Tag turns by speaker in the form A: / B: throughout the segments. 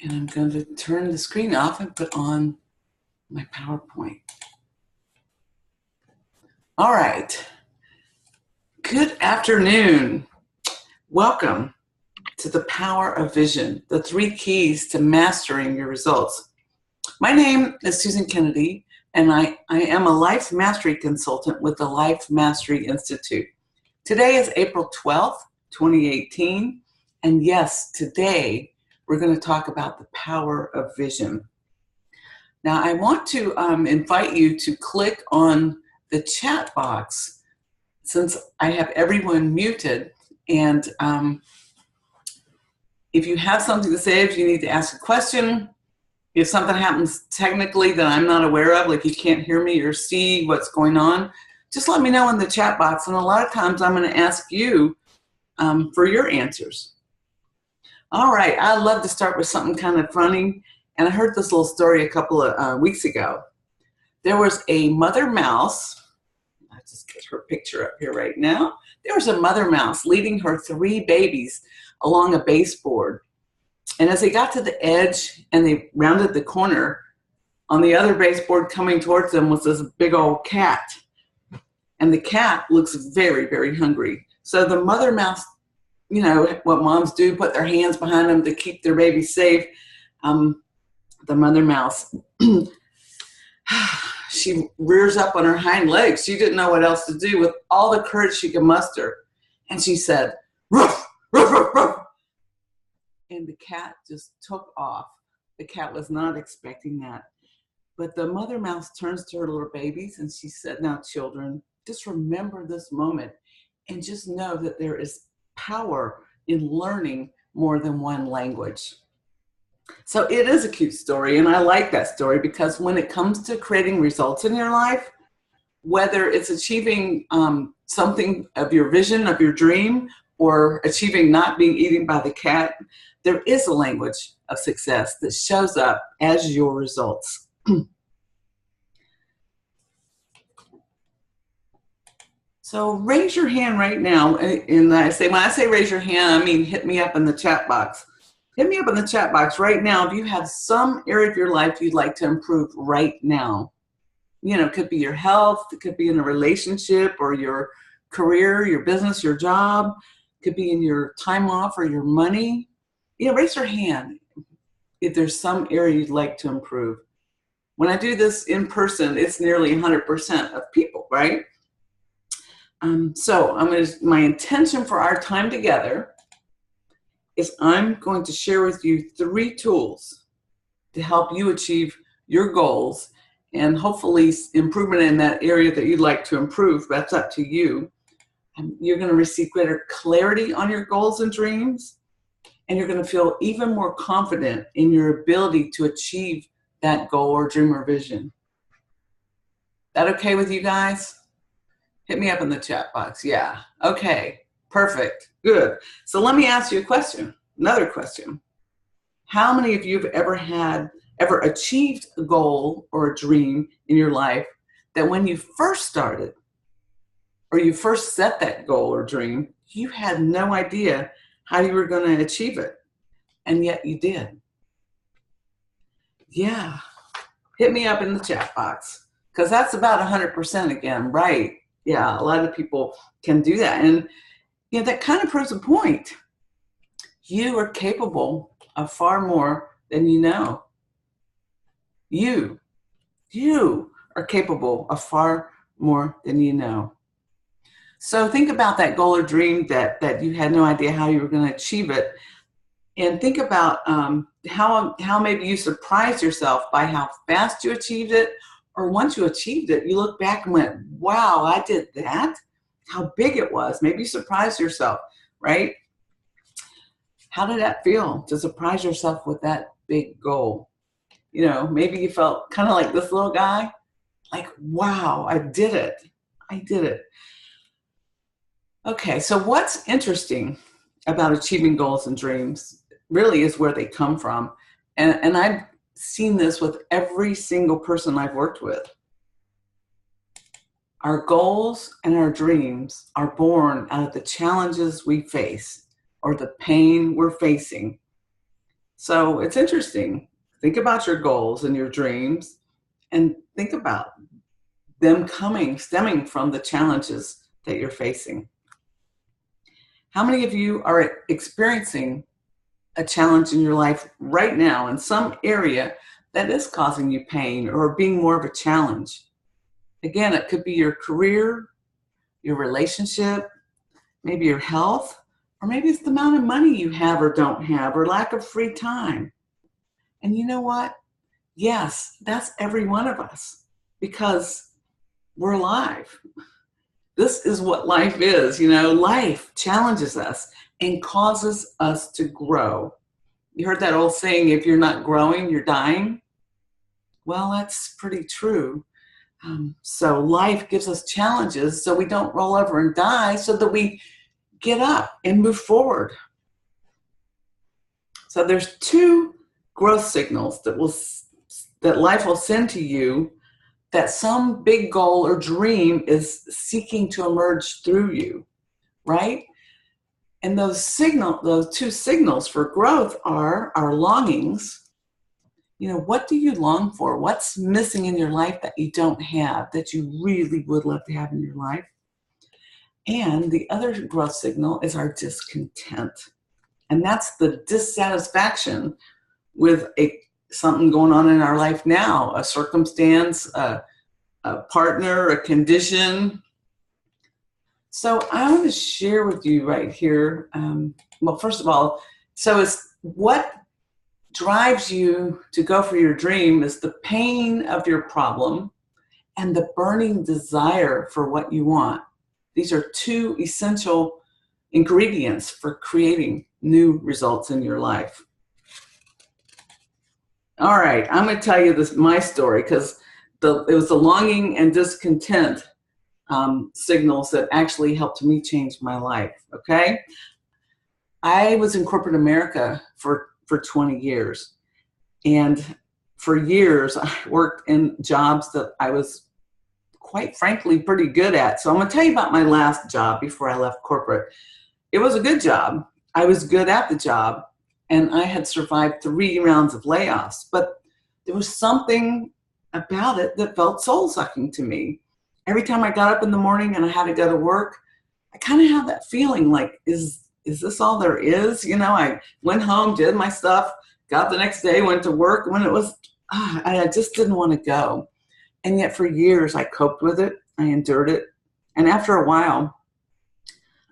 A: And I'm going to turn the screen off and put on my PowerPoint. All right. Good afternoon. Welcome to the Power of Vision, the 3 keys to mastering your results. My name is Susan Kennedy, and I am a life mastery consultant with the Life Mastery Institute. Today is April 12th, 2018, and yes, today we're going to talk about the power of vision. Now, I want to invite you to click on the chat box since I have everyone muted, and if you have something to say, if you need to ask a question, if something happens technically that I'm not aware of, like you can't hear me or see what's going on, just let me know in the chat box. And a lot of times I'm going to ask you for your answers. All right, I love to start with something kind of funny. And I heard this little story a couple of weeks ago. There was a mother mouse. I'll just get her picture up here right now. There was a mother mouse leading her 3 babies along a baseboard. And as they got to the edge and they rounded the corner, on the other baseboard coming towards them was this big old cat. And the cat looks very, very hungry. So the mother mouse, you know what moms do, put their hands behind them to keep their babies safe. The mother mouse, she rears up on her hind legs. She didn't know what else to do with all the courage she could muster. And she said, "Ruff, ruff, ruff, ruff." And the cat just took off. The cat was not expecting that. But the mother mouse turns to her little babies and she said, "Now, children, just remember this moment and just know that there is power in learning more than one language." So it is a cute story, and I like that story because when it comes to creating results in your life, whether it's achieving something of your vision, of your dream, or achieving not being eaten by the cat, there is a language of success that shows up as your results. So raise your hand right now, and when I say raise your hand, I mean hit me up in the chat box. Hit me up in the chat box right now if you have some area of your life you'd like to improve right now. You know, it could be your health, it could be in a relationship or your career, your business, your job, it could be in your time off or your money. Yeah, raise your hand if there's some area you'd like to improve. When I do this in person, it's nearly 100% of people, right? So my intention for our time together is I'm going to share with you 3 tools to help you achieve your goals and hopefully improvement in that area that you'd like to improve. That's up to you. You're going to receive greater clarity on your goals and dreams, and you're going to feel even more confident in your ability to achieve that goal or dream or vision. That okay with you guys? Hit me up in the chat box. Yeah. Okay. Perfect. Good. So let me ask you a question. Another question. How many of you have ever achieved a goal or a dream in your life that when you first started or you first set that goal or dream, you had no idea how you were going to achieve it, and yet you did? Yeah. Hit me up in the chat box because that's about 100% again, right? Yeah, a lot of people can do that. And you know, that kind of proves a point. You are capable of far more than you know. You are capable of far more than you know. So think about that goal or dream that you had no idea how you were going to achieve it. And think about how maybe you surprised yourself by how fast you achieved it. Or once you achieved it, you look back and went, wow, I did that? How big it was. Maybe you surprised yourself, right? How did that feel to surprise yourself with that big goal? You know, maybe you felt kind of like this little guy, like, wow, I did it. I did it. Okay, so what's interesting about achieving goals and dreams really is where they come from. And I've seen this with every single person I've worked with. Our goals and our dreams are born out of the challenges we face or the pain we're facing. So it's interesting. Think about your goals and your dreams and think about them stemming from the challenges that you're facing. How many of you are experiencing a challenge in your life right now in some area that is causing you pain or being more of a challenge? Again, it could be your career, your relationship, maybe your health, or maybe it's the amount of money you have or don't have, or lack of free time. And you know what? Yes, that's every one of us, because we're alive. This is what life is. Life challenges us and causes us to grow. You heard that old saying, if you're not growing, you're dying. Well, that's pretty true. So life gives us challenges so we don't roll over and die, so that we get up and move forward. So there's 2 growth signals that life will send to you, that some big goal or dream is seeking to emerge through you, right? And those 2 signals for growth are our longings. What do you long for? What's missing in your life that you don't have, that you really would love to have in your life? And the other growth signal is our discontent. And that's the dissatisfaction with something going on in our life now, a circumstance, a partner, a condition. So I want to share with you right here. Well, first of all, so it's what drives you to go for your dream is the pain of your problem and the burning desire for what you want. These are 2 essential ingredients for creating new results in your life. All right, I'm going to tell you my story, because it was the longing and discontent signals that actually helped me change my life, okay? I was in corporate America for 20 years. And for years, I worked in jobs that I was, quite frankly, pretty good at. So I'm going to tell you about my last job before I left corporate. It was a good job. I was good at the job, and I had survived 3 rounds of layoffs. But there was something about it that felt soul-sucking to me. Every time I got up in the morning and I had to go to work, I kind of had that feeling like, is this all there is? I went home, did my stuff, got the next day, went to work. When it was, I just didn't want to go. And yet for years, I coped with it. I endured it. And after a while,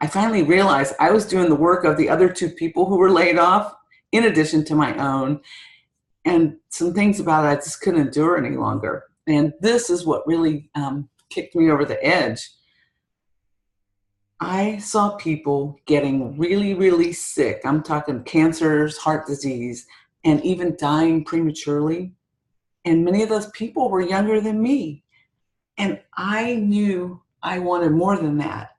A: I finally realized I was doing the work of the other 2 people who were laid off, in addition to my own. And some things about it I just couldn't endure any longer. And this is what really kicked me over the edge. I saw people getting really, really sick. I'm talking cancers, heart disease, and even dying prematurely. And many of those people were younger than me. And I knew I wanted more than that.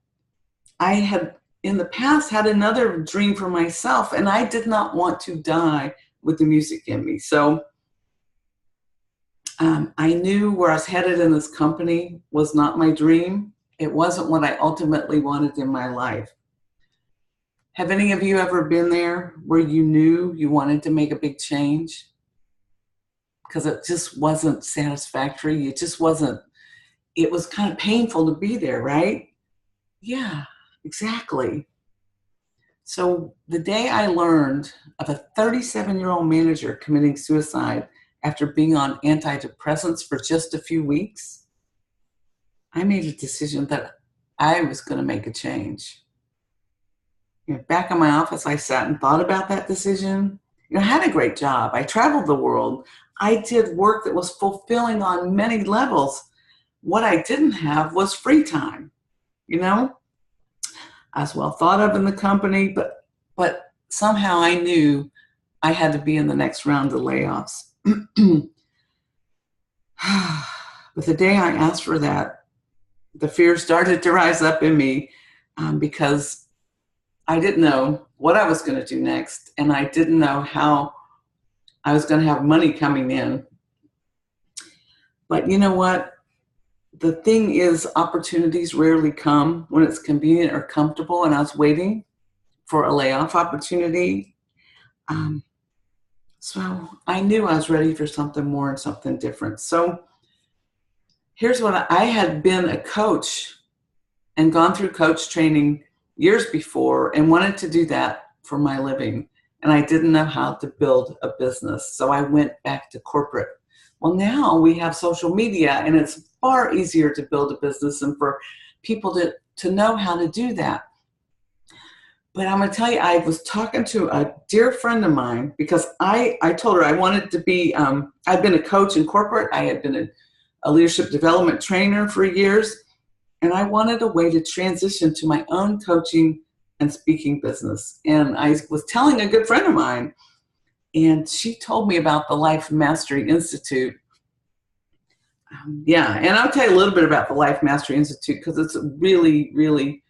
A: I had, in the past, had another dream for myself, and I did not want to die with the music in me. So I knew where I was headed in this company was not my dream. It wasn't what I ultimately wanted in my life. Have any of you ever been there where you knew you wanted to make a big change? Because it just wasn't satisfactory. It was kind of painful to be there, right? Yeah, exactly. So the day I learned of a 37-year-old manager committing suicide after being on antidepressants for just a few weeks, I made a decision that I was going to make a change. Back in my office, I sat and thought about that decision. I had a great job. I traveled the world. I did work that was fulfilling on many levels. What I didn't have was free time. I was well thought of in the company, but somehow I knew I had to be in the next round of layoffs. But the day I asked for that, the fear started to rise up in me because I didn't know what I was going to do next, and I didn't know how I was going to have money coming in. But you know what? The thing is, opportunities rarely come when it's convenient or comfortable, and I was waiting for a layoff opportunity. So I knew I was ready for something more and something different. So here's what I had been a coach and gone through coach training years before and wanted to do that for my living. And I didn't know how to build a business. So I went back to corporate. Well, now we have social media and it's far easier to build a business and for people to know how to do that. But I'm going to tell you, I was talking to a dear friend of mine because I told her I wanted to be, I'd been a coach in corporate. I had been a leadership development trainer for years. And I wanted a way to transition to my own coaching and speaking business. And I was telling a good friend of mine, and she told me about the Life Mastery Institute. Yeah, and I'll tell you a little bit about the Life Mastery Institute because it's really, really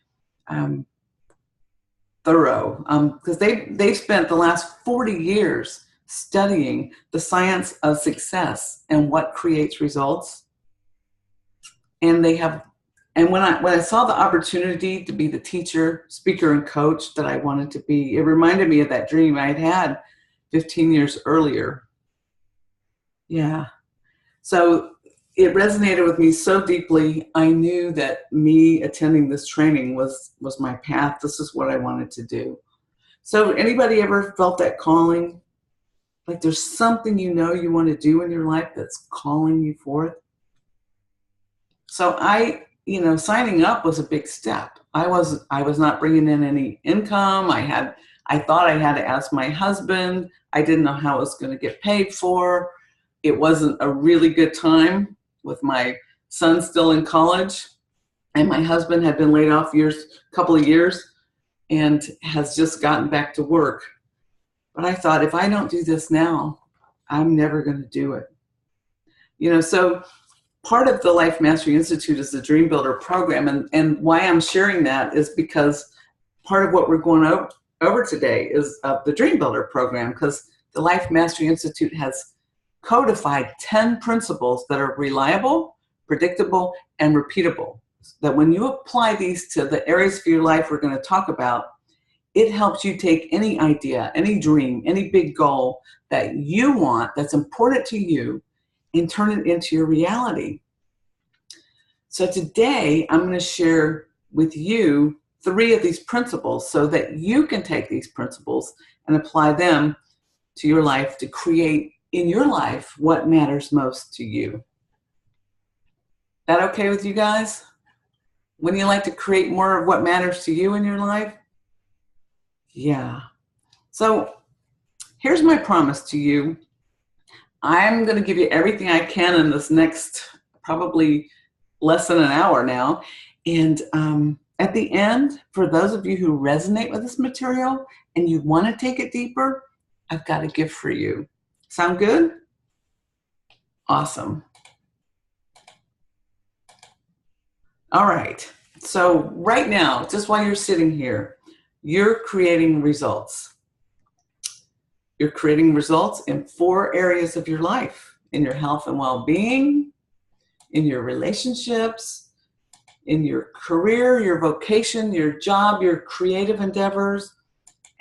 A: thorough. Because they've spent the last 40 years studying the science of success and what creates results. And they have. And when I saw the opportunity to be the teacher, speaker, and coach that I wanted to be, it reminded me of that dream I had 15 years earlier. Yeah. So it resonated with me so deeply. I knew that me attending this training was my path. This is what I wanted to do. So anybody ever felt that calling? Like there's something you want to do in your life that's calling you forth? So signing up was a big step. I was not bringing in any income. I thought I had to ask my husband. I didn't know how I was going to get paid for. It wasn't a really good time with my son still in college, and my husband had been laid off a couple of years and has just gotten back to work. But I thought, if I don't do this now, I'm never going to do it. So part of the Life Mastery Institute is the Dream Builder program. And why I'm sharing that is because part of what we're going over today is the Dream Builder program, because the Life Mastery Institute has codified 10 principles that are reliable, predictable, and repeatable. That when you apply these to the areas of your life we're going to talk about, it helps you take any idea, any dream, any big goal that you want, that's important to you, and turn it into your reality. So today, I'm going to share with you 3 of these principles so that you can take these principles and apply them to your life to create in your life what matters most to you. That okay with you guys? Wouldn't you like to create more of what matters to you in your life? Yeah. So here's my promise to you. I'm going to give you everything I can in this next probably less than an hour now. And at the end, for those of you who resonate with this material and you want to take it deeper, I've got a gift for you. Sound good? Awesome. All right. So right now, just while you're sitting here, you're creating results. You're creating results in 4 areas of your life: in your health and well-being, in your relationships, in your career, your vocation, your job, your creative endeavors,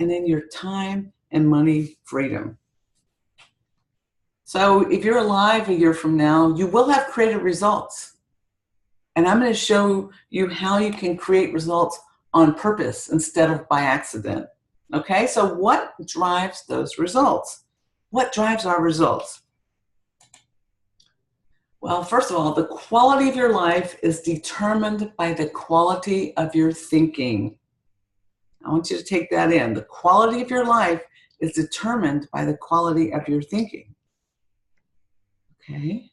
A: and in your time and money freedom. So if you're alive a year from now, you will have created results. And I'm going to show you how you can create results on purpose instead of by accident. Okay, so what drives those results? What drives our results? Well, first of all, the quality of your life is determined by the quality of your thinking. I want you to take that in. The quality of your life is determined by the quality of your thinking. Okay.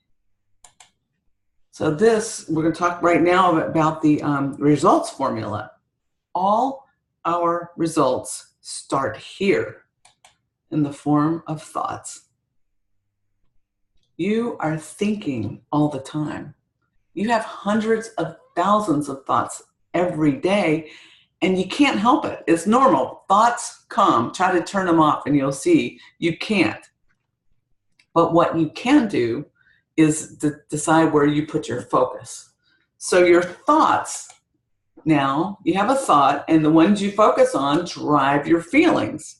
A: So we're going to talk right now about the results formula. All our results start here in the form of thoughts. You are thinking all the time. You have hundreds of thousands of thoughts every day, and you can't help it. It's normal. Thoughts come. Try to turn them off, and you'll see you can't. But what you can do is decide where you put your focus. So your thoughts, now you have a thought, and the ones you focus on drive your feelings.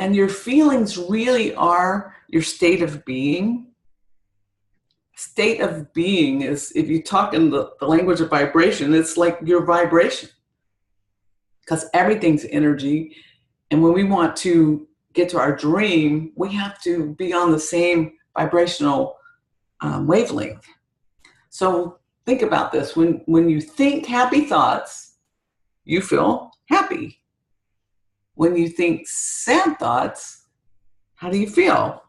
A: And your feelings really are your state of being. State of being is, if you talk in the language of vibration, it's like your vibration. Because everything's energy. And when we want to get to our dream, we have to be on the same vibrational wavelength. So think about this. When you think happy thoughts, you feel happy. When you think sad thoughts, how do you feel?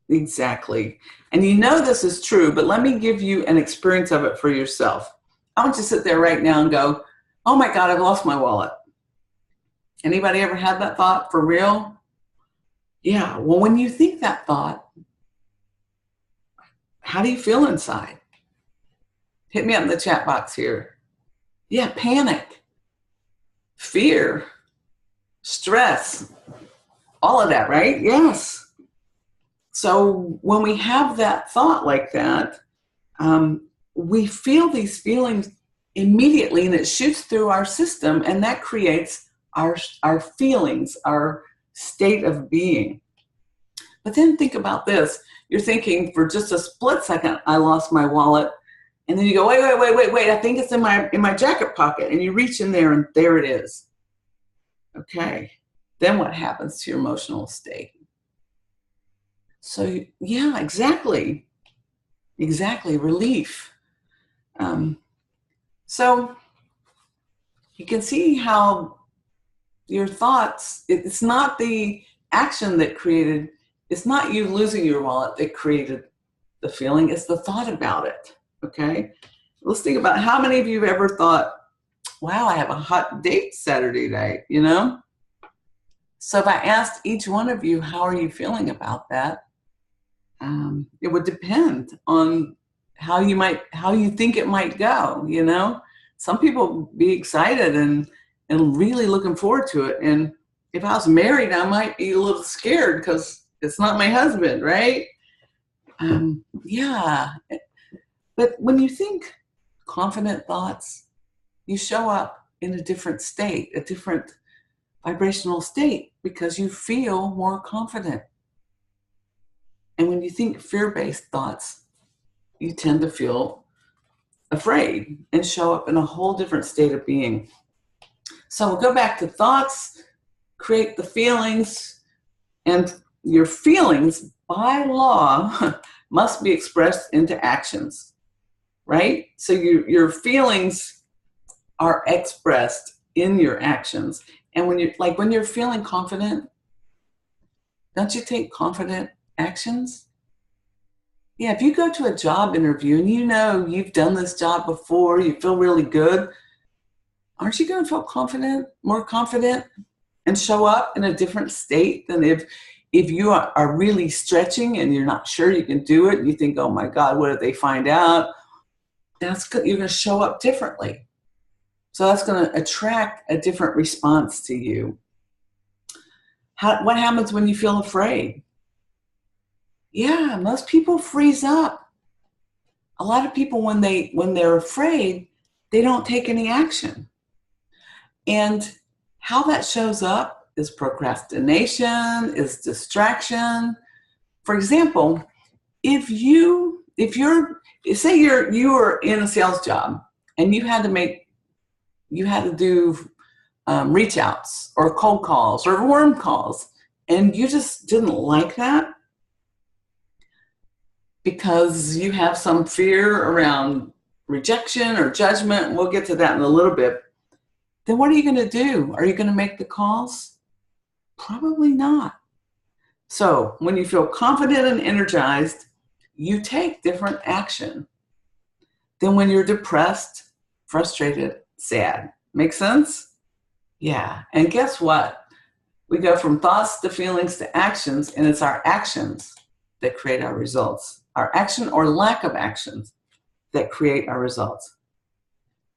A: Exactly. And you know this is true, but let me give you an experience of it for yourself. I want you to sit there right now and go, oh my God, I've lost my wallet. Anybody ever had that thought for real? Yeah. Well, when you think that thought, how do you feel inside? Hit me up in the chat box here. Yeah, panic, fear, stress, all of that, right? Yes. So when we have that thought like that, we feel these feelings immediately, and it shoots through our system, and that creates our feelings, our state of being. But then think about this. You're thinking for just a split second, I lost my wallet. And then you go, wait, I think it's in my jacket pocket. And you reach in there and there it is. Okay. Then what happens to your emotional state? So yeah, exactly. Relief. So you can see how your thoughts, it's not the action that created, it's not you losing your wallet that created the feeling, it's the thought about it. Okay, let's think about how many of you have ever thought, wow, I have a hot date Saturday night, you know? So if I asked each one of you, how are you feeling about that? It would depend on how you think it might go, you know? Some people be excited and really looking forward to it. And if I was married, I might be a little scared because it's not my husband, right? Yeah. But when you think confident thoughts, you show up in a different state, a different vibrational state, because you feel more confident. And when you think fear-based thoughts, you tend to feel afraid and show up in a whole different state of being. So we'll go back to thoughts, create the feelings, and your feelings, by law, must be expressed into actions. Right? So your feelings are expressed in your actions. And when you're feeling confident, don't you take confident actions? Yeah, if you go to a job interview and you know you've done this job before, you feel really good, aren't you going to feel confident, more confident, and show up in a different state than if you are really stretching and you're not sure you can do it and you think, oh my God, what if they find out? You're going to show up differently. So that's going to attract a different response to you. What happens when you feel afraid? Yeah, most people freeze up. A lot of people, when they're afraid, they don't take any action. And how that shows up is procrastination, is distraction. For example, if you say you were in a sales job and you had to do reach outs or cold calls or warm calls, and you just didn't like that because you have some fear around rejection or judgment, and we'll get to that in a little bit, then what are you going to do? Are you going to make the calls? Probably not. So when you feel confident and energized, you take different action than when you're depressed, frustrated, sad. Make sense? Yeah. And guess what? We go from thoughts to feelings to actions, and it's our actions that create our results. Our action or lack of actions that create our results.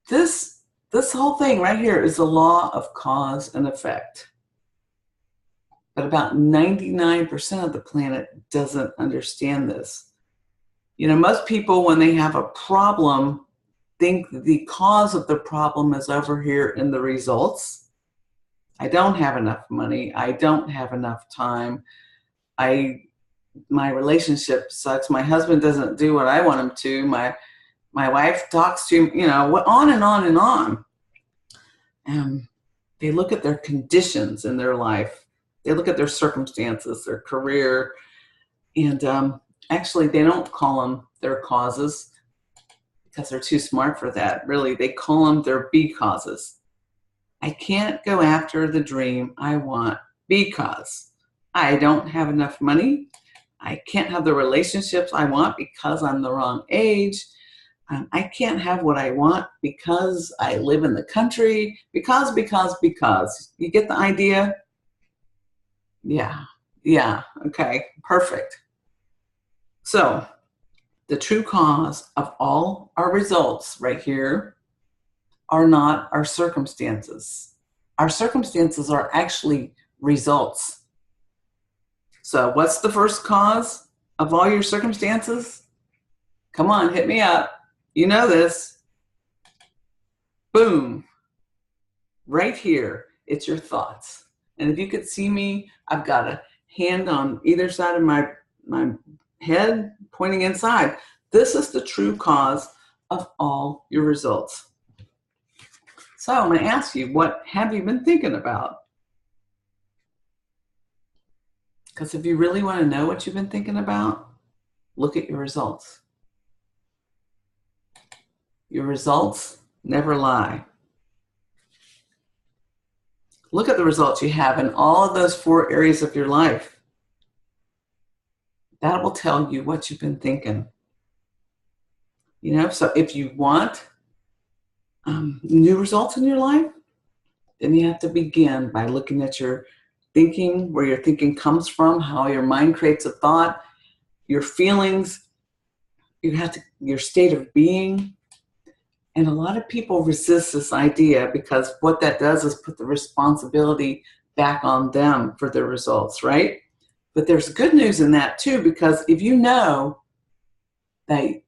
A: This whole thing right here is the law of cause and effect. But about 99% of the planet doesn't understand this. You know, most people, when they have a problem, think the cause of the problem is over here in the results. I don't have enough money. I don't have enough time. My relationship sucks. My husband doesn't do what I want him to. My wife talks to, on and on and on. And they look at their conditions in their life. They look at their circumstances, their career, and actually they don't call them their causes because they're too smart for that. Really, they call them their B causes. I can't go after the dream I want because I don't have enough money. I can't have the relationships I want because I'm the wrong age. I can't have what I want because I live in the country. Because. You get the idea? Yeah. Okay, perfect. So the true cause of all our results right here are not our circumstances. Our circumstances are actually results. So what's the first cause of all your circumstances? Come on, hit me up. You know this. Boom. Right here. It's your thoughts. And if you could see me, I've got a hand on either side of my head pointing inside. This is the true cause of all your results. So I'm going to ask you, what have you been thinking about? Because if you really want to know what you've been thinking about, look at your results. Your results never lie. Look at the results you have in all of those 4 areas of your life. That will tell you what you've been thinking. So if you want new results in your life, then you have to begin by looking at your thinking, where your thinking comes from, how your mind creates a thought, your feelings, your state of being. And a lot of people resist this idea because what that does is put the responsibility back on them for their results, right? But there's good news in that too, because if you know that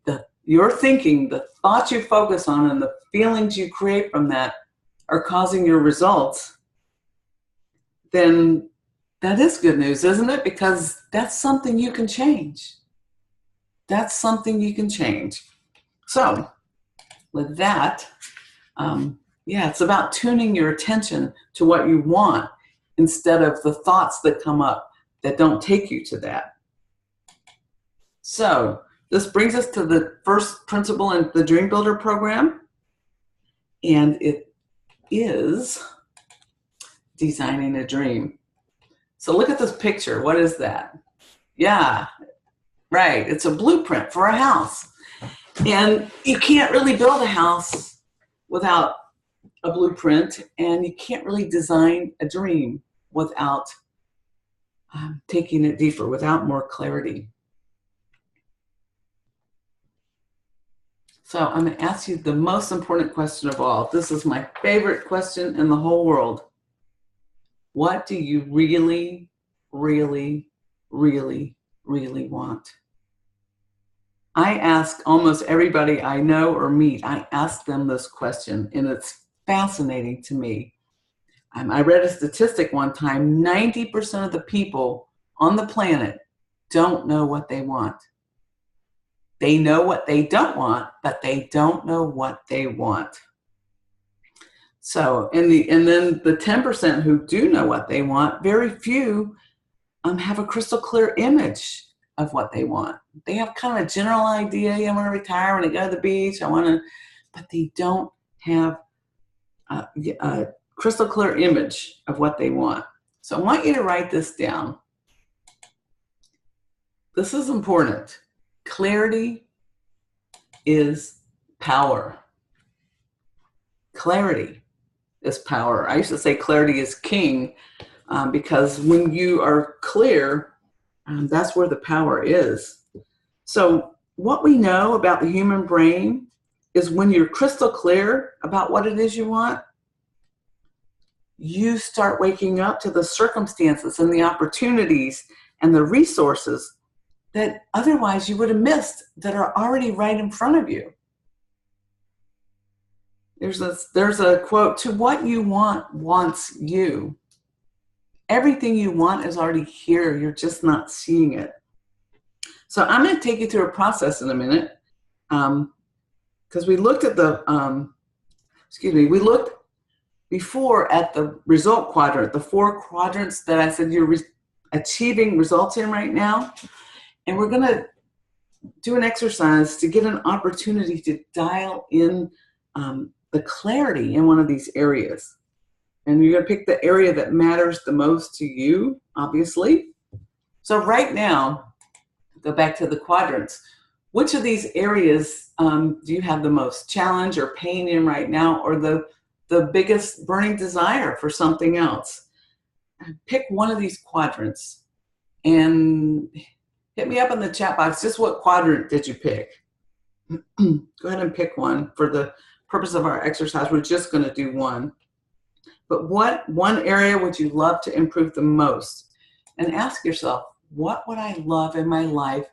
A: your thinking, the thoughts you focus on and the feelings you create from that are causing your results, then that is good news, isn't it? Because that's something you can change. That's something you can change. So with that, it's about tuning your attention to what you want instead of the thoughts that come up that don't take you to that. So this brings us to the first principle in the Dream Builder program, and it is designing a dream. So look at this picture. What is that? Yeah, right. It's a blueprint for a house. And you can't really build a house without a blueprint, and you can't really design a dream without taking it deeper, without more clarity. So I'm going to ask you the most important question of all. This is my favorite question in the whole world. What do you really, really, really, really want? I ask almost everybody I know or meet, I ask them this question, and it's fascinating to me. I read a statistic one time, 90% of the people on the planet don't know what they want. They know what they don't want, but they don't know what they want. So, and then the 10% who do know what they want, very few have a crystal clear image of what they want. They have kind of a general idea. I want to retire, when I go to the beach, but they don't have a crystal clear image of what they want. So I want you to write this down. This is important. Clarity is power. Clarity is power. I used to say clarity is king because when you are clear, that's where the power is. So what we know about the human brain is when you're crystal clear about what it is you want, you start waking up to the circumstances and the opportunities and the resources that otherwise you would have missed that are already right in front of you. There's a quote, "To what you want wants you." Everything you want is already here. You're just not seeing it. So I'm going to take you through a process in a minute, because we looked at we looked before at the result quadrant, the 4 quadrants that I said you're achieving results in right now. And we're going to do an exercise to get an opportunity to dial in the clarity in one of these areas. And you're going to pick the area that matters the most to you, obviously. So right now, go back to the quadrants. Which of these areas do you have the most challenge or pain in right now, or the biggest burning desire for something else? Pick one of these quadrants and hit me up in the chat box. Just what quadrant did you pick? Go ahead and pick one. For the purpose of our exercise, we're just going to do one. But what one area would you love to improve the most? And ask yourself, what would I love in my life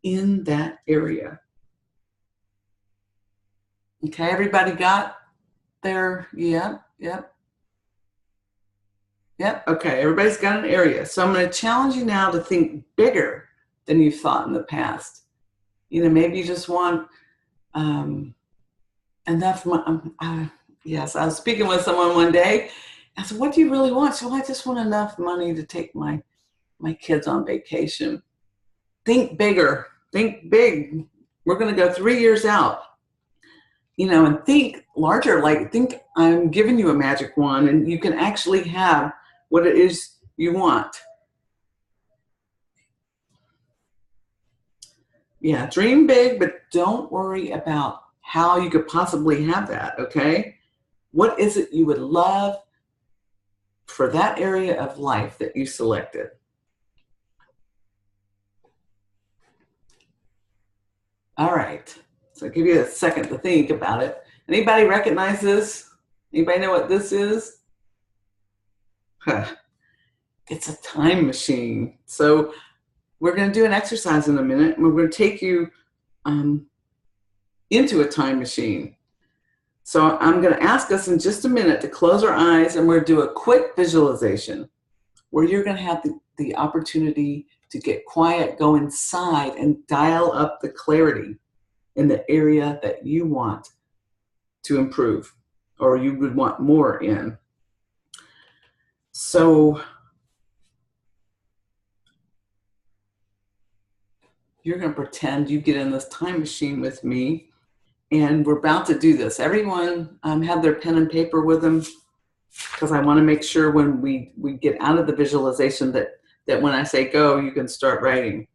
A: in that area? Okay, everybody got their, yep. Okay, everybody's got an area. So I'm going to challenge you now to think bigger than you've thought in the past. You know, maybe you just want enough money. Yes, I was speaking with someone one day. I said, what do you really want? So I just want enough money to take my kids on vacation. Think bigger. Think big. We're going to go 3 years out. You know, and think larger. Like, think I'm giving you a magic wand and you can actually have what it is you want. Yeah, dream big, but don't worry about how you could possibly have that, okay? What is it you would love for that area of life that you selected? All right, so I'll give you a second to think about it. Anybody recognize this? Anybody know what this is? It's a time machine. So we're going to do an exercise in a minute, and we're going to take you into a time machine. So I'm going to ask us in just a minute to close our eyes, and we're going to do a quick visualization where you're going to have the opportunity to get quiet, go inside, and dial up the clarity in the area that you want to improve or you would want more in. So you're going to pretend you get in this time machine with me. And we're about to do this. Everyone have their pen and paper with them, because I want to make sure when we get out of the visualization that when I say go, you can start writing.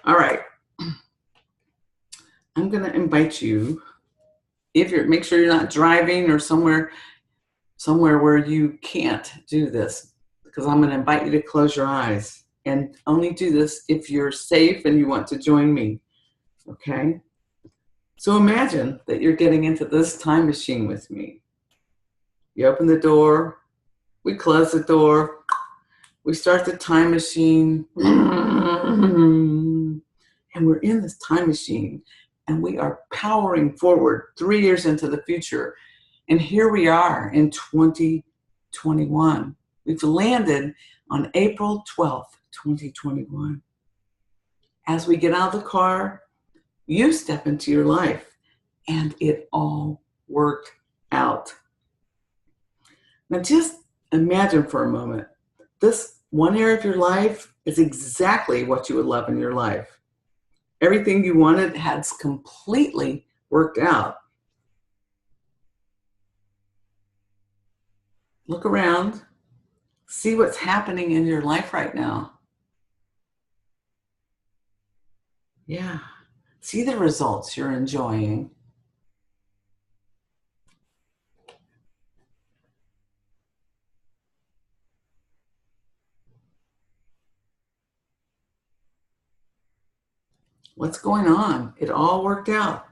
A: All right. I'm going to invite you, make sure you're not driving or somewhere where you can't do this, because I'm going to invite you to close your eyes and only do this if you're safe and you want to join me. Okay? So imagine that you're getting into this time machine with me. You open the door, we close the door, we start the time machine, and we're in this time machine, and we are powering forward 3 years into the future. And here we are in 2021. We've landed on April 12th, 2021. As we get out of the car, you step into your life, and it all worked out. Now just imagine for a moment, this one area of your life is exactly what you would love in your life. Everything you wanted has completely worked out. Look around, see what's happening in your life right now. Yeah. See the results you're enjoying. What's going on? It all worked out.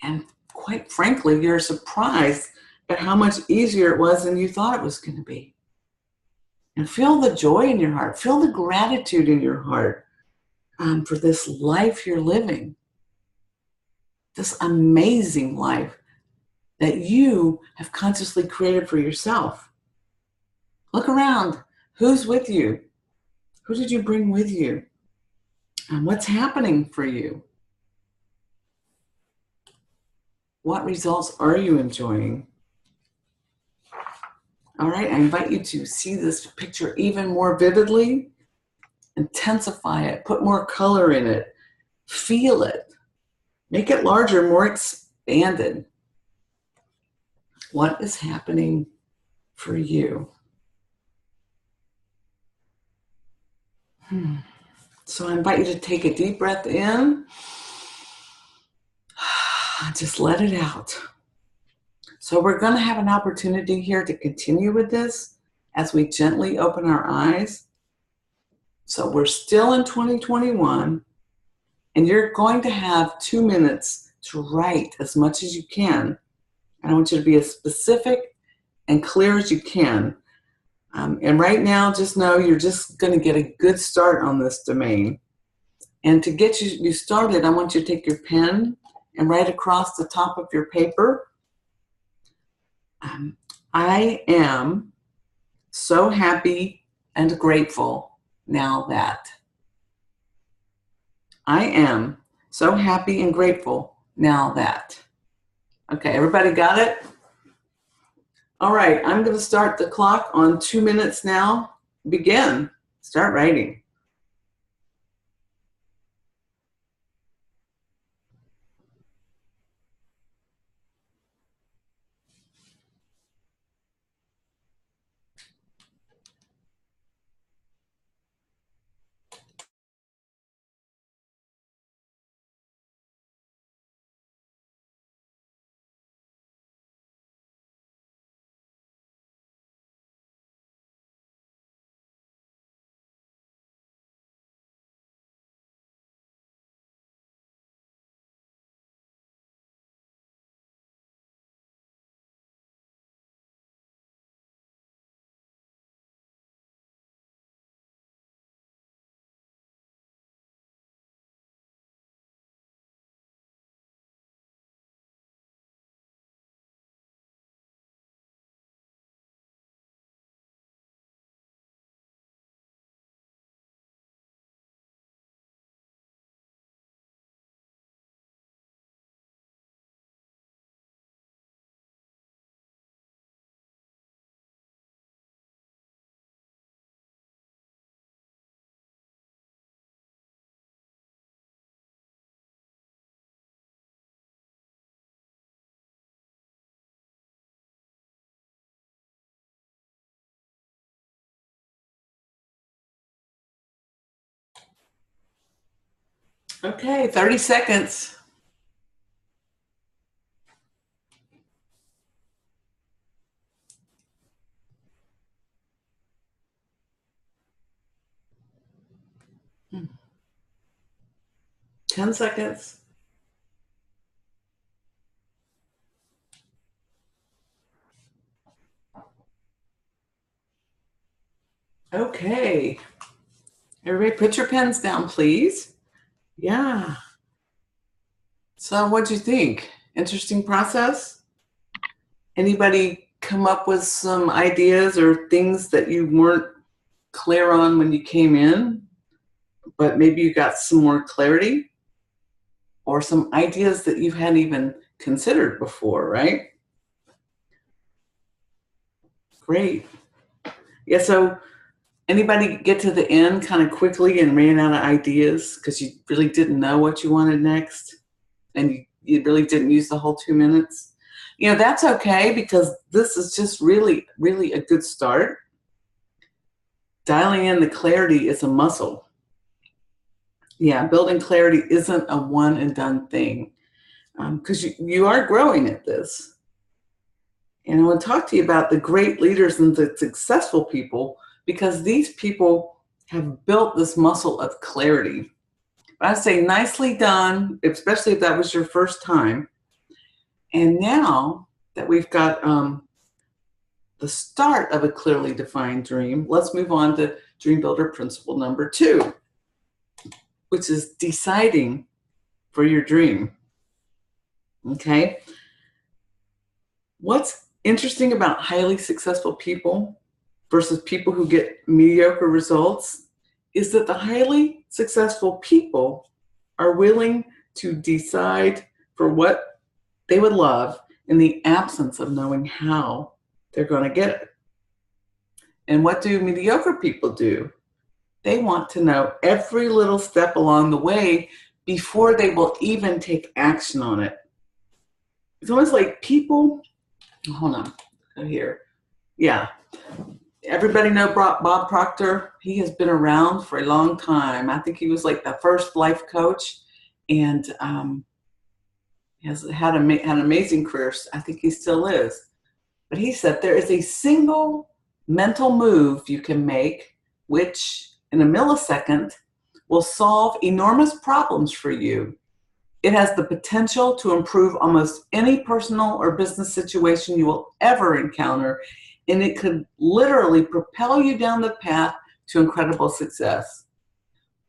A: And quite frankly, you're surprised at how much easier it was than you thought it was going to be. And feel the joy in your heart. Feel the gratitude in your heart for this life you're living. This amazing life that you have consciously created for yourself. Look around. Who's with you? Who did you bring with you? And what's happening for you? What results are you enjoying? All right, I invite you to see this picture even more vividly, intensify it, put more color in it, feel it, make it larger, more expanded. What is happening for you? So I invite you to take a deep breath in. Just let it out. So we're going to have an opportunity here to continue with this as we gently open our eyes. So we're still in 2021, and you're going to have 2 minutes to write as much as you can. And I want you to be as specific and clear as you can. And right now, just know you're just going to get a good start on this domain. And to get you started, I want you to take your pen and write across the top of your paper. I am so happy and grateful now that. I am so happy and grateful now that. Okay, everybody got it? All right, I'm going to start the clock on 2 minutes now. Begin. Start writing. Okay, 30 seconds. Hmm. 10 seconds. Okay. Everybody put your pens down, please. Yeah. So what'd you think? Interesting process? Anybody come up with some ideas or things that you weren't clear on when you came in, but maybe you got some more clarity? Or some ideas that you hadn't even considered before, right? Great. Yeah, so anybody get to the end kind of quickly and ran out of ideas because you really didn't know what you wanted next and you really didn't use the whole 2 minutes? You know, that's okay because this is just really, really a good start. Dialing in the clarity is a muscle. Yeah, building clarity isn't a one and done thing because you are growing at this. And I want to talk to you about the great leaders and the successful people because these people have built this muscle of clarity. I say nicely done, especially if that was your first time. And now that we've got the start of a clearly defined dream, let's move on to Dream Builder principle number 2, which is deciding for your dream. Okay? What's interesting about highly successful people versus people who get mediocre results is that the highly successful people are willing to decide for what they would love in the absence of knowing how they're going to get it. And what do mediocre people do? They want to know every little step along the way before they will even take action on it. It's almost like people, hold on, here. Yeah. Everybody know Bob Proctor? He has been around for a long time. I think he was like the first life coach, and has had an amazing career. I think he still is. But he said there is a single mental move you can make, which in a millisecond will solve enormous problems for you. It has the potential to improve almost any personal or business situation you will ever encounter, and it could literally propel you down the path to incredible success.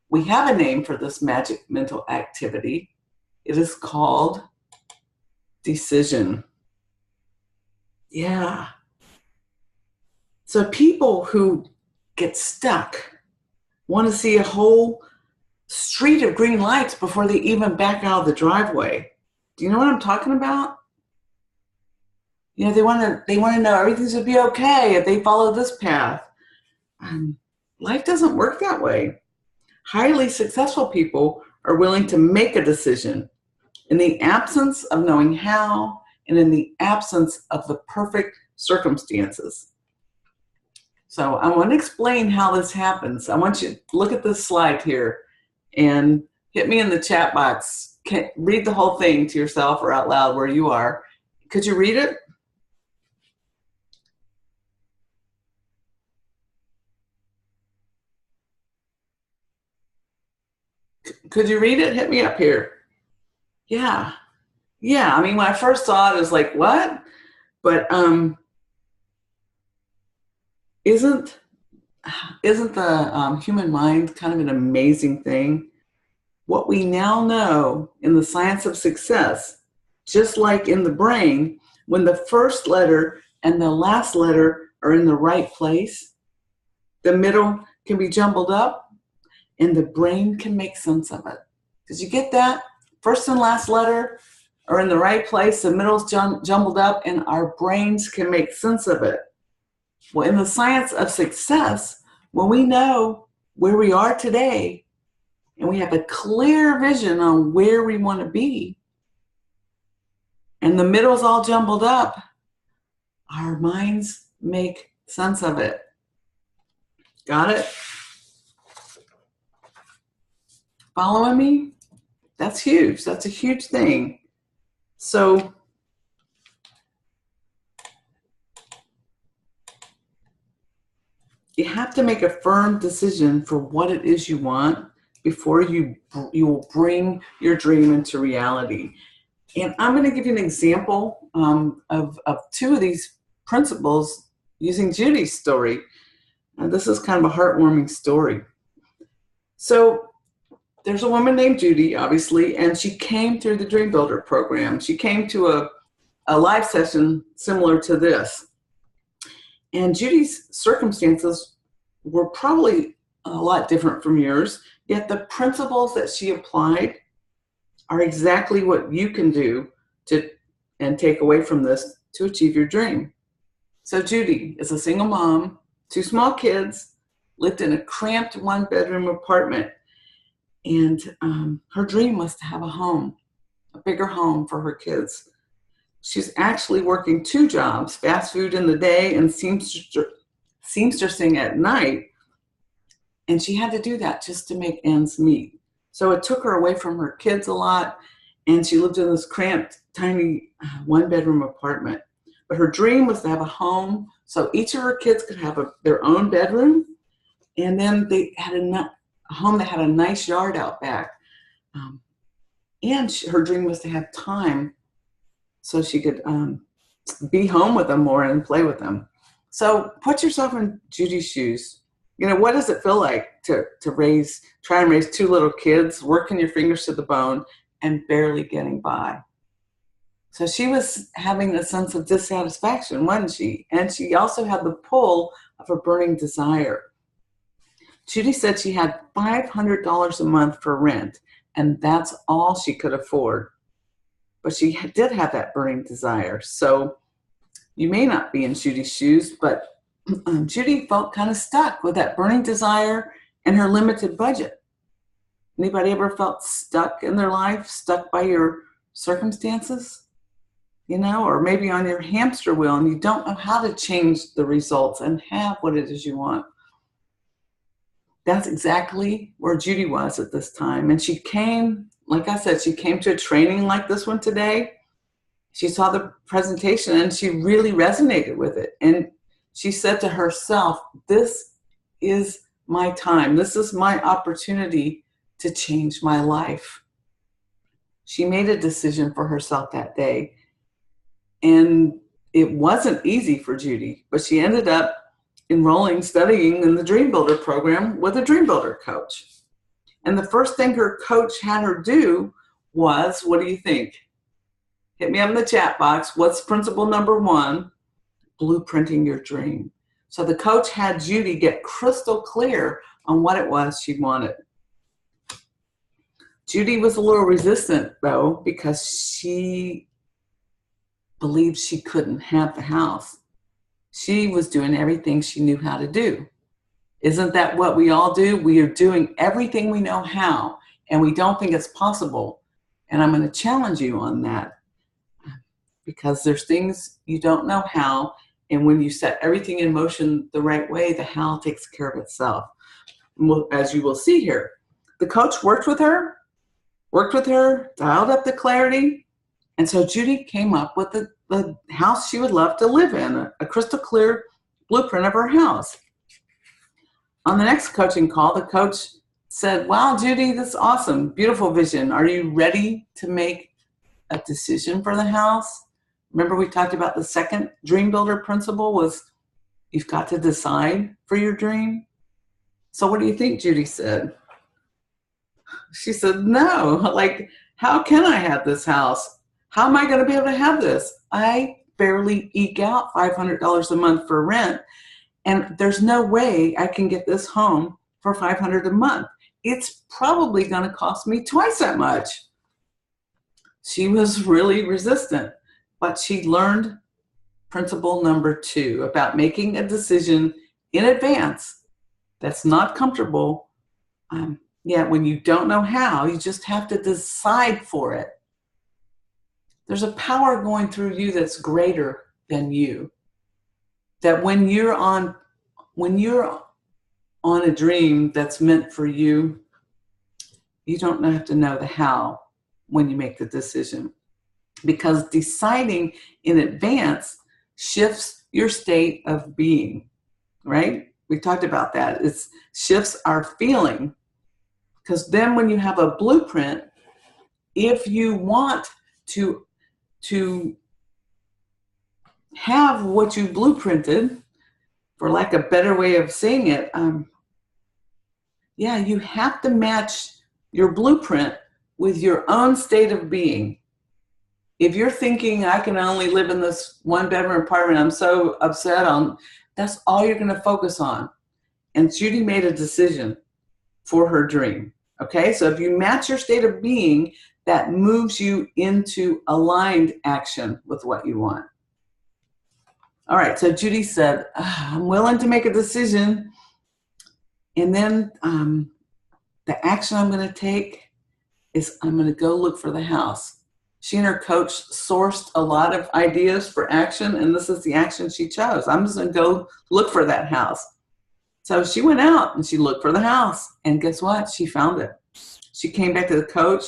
A: We have a name for this magic mental activity. It is called decision. Yeah. So people who get stuck want to see a whole street of green lights before they even back out of the driveway. Do you know what I'm talking about? You know, they want to know everything's going to be okay if they follow this path. Life doesn't work that way. Highly successful people are willing to make a decision in the absence of knowing how and in the absence of the perfect circumstances. So I want to explain how this happens. I want you to look at this slide here and hit me in the chat box. Read the whole thing to yourself or out loud where you are. Could you read it? Could you read it? Hit me up here. Yeah. Yeah. I mean, when I first saw it, I was like, what? But isn't the human mind kind of an amazing thing? What we now know in the science of success, just like in the brain, when the first letter and the last letter are in the right place, the middle can be jumbled up and the brain can make sense of it. Did you get that? First and last letter are in the right place, the middle's jumbled up, and our brains can make sense of it. Well, in the science of success, when we know where we are today and we have a clear vision on where we want to be, and the middle's all jumbled up, our minds make sense of it. Got it? Following me? That's huge. That's a huge thing. So you have to make a firm decision for what it is you want before you will bring your dream into reality. And I'm going to give you an example of two of these principles using Judy's story. This is kind of a heartwarming story. So there's a woman named Judy, obviously, and she came through the Dream Builder program. She came to a live session similar to this. And Judy's circumstances were probably a lot different from yours, yet the principles that she applied are exactly what you can do and take away from this to achieve your dream. So Judy is a single mom, 2 small kids, lived in a cramped 1-bedroom apartment. And her dream was to have a home, a bigger home for her kids. She's actually working 2 jobs, fast food in the day and seamstressing at night. And she had to do that just to make ends meet. So it took her away from her kids a lot. And she lived in this cramped, tiny 1-bedroom apartment. But her dream was to have a home so each of her kids could have their own bedroom. And then they had a home that had a nice yard out back. And her dream was to have time so she could be home with them more and play with them. So put yourself in Judy's shoes. You know, what does it feel like to try and raise 2 little kids, working your fingers to the bone and barely getting by? So she was having a sense of dissatisfaction, wasn't she? And she also had the pull of a burning desire. Judy said she had $500 a month for rent, and that's all she could afford. But she did have that burning desire. So you may not be in Judy's shoes, but Judy felt kind of stuck with that burning desire and her limited budget. Anybody ever felt stuck in their life, stuck by your circumstances? Or maybe on your hamster wheel and you don't know how to change the results and have what it is you want. That's exactly where Judy was at this time. And she came, like I said, she came to a training like this one today. She saw the presentation and she really resonated with it. And she said to herself, this is my time. This is my opportunity to change my life. She made a decision for herself that day. And it wasn't easy for Judy, but she ended up studying in the Dream Builder program with a Dream Builder coach. And the first thing her coach had her do was, what do you think? Hit me up in the chat box. What's principle number 1? Blueprinting your dream. So the coach had Judy get crystal clear on what it was she wanted. Judy was a little resistant, though, because she believed she couldn't have the house. She was doing everything she knew how to do. Isn't that what we all do? We are doing everything we know how, and we don't think it's possible. And I'm going to challenge you on that, because there's things you don't know how, and when you set everything in motion the right way, the how takes care of itself. As you will see here, the coach worked with her, dialed up the clarity, and so Judy came up with the house she would love to live in, a crystal clear blueprint of her house. On the next coaching call, the coach said, wow, Judy, that's awesome. Beautiful vision. Are you ready to make a decision for the house? Remember we talked about the second Dream Builder principle was you've got to decide for your dream. So what do you think Judy said? She said, no, like, how can I have this house? How am I going to be able to have this? I barely eke out $500 a month for rent, and there's no way I can get this home for $500 a month. It's probably going to cost me twice that much. She was really resistant, but she learned principle number 2 about making a decision in advance that's not comfortable. When you don't know how, you just have to decide for it. There's a power going through you that's greater than you. That when you're on a dream that's meant for you, you don't have to know the how when you make the decision. Because deciding in advance shifts your state of being, right? We talked about that. It shifts our feeling. Because then when you have a blueprint, if you want to have what you blueprinted, for lack of a better way of saying it, you have to match your blueprint with your own state of being. If you're thinking, I can only live in this 1-bedroom apartment, I'm so upset that's all you're going to focus on. And Judy made a decision for her dream. Okay, so if you match your state of being, that moves you into aligned action with what you want. All right, so Judy said, I'm willing to make a decision, and then the action I'm going to take is I'm going to go look for the house. She and her coach sourced a lot of ideas for action, and this is the action she chose. I'm just going to go look for that house. So she went out and she looked for the house, and guess what? She found it. She came back to the coach,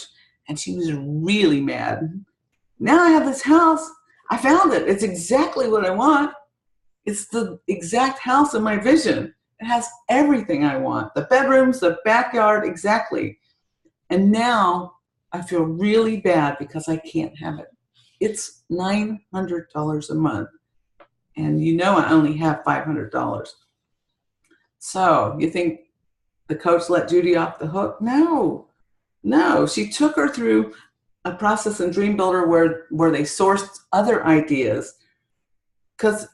A: and she was really mad. Now I have this house. I found it. It's exactly what I want. It's the exact house in my vision. It has everything I want. The bedrooms, the backyard, exactly. And now I feel really bad because I can't have it. It's $900 a month. And I only have $500. So you think the coach let Judy off the hook? No. She took her through a process in Dream Builder where they sourced other ideas, because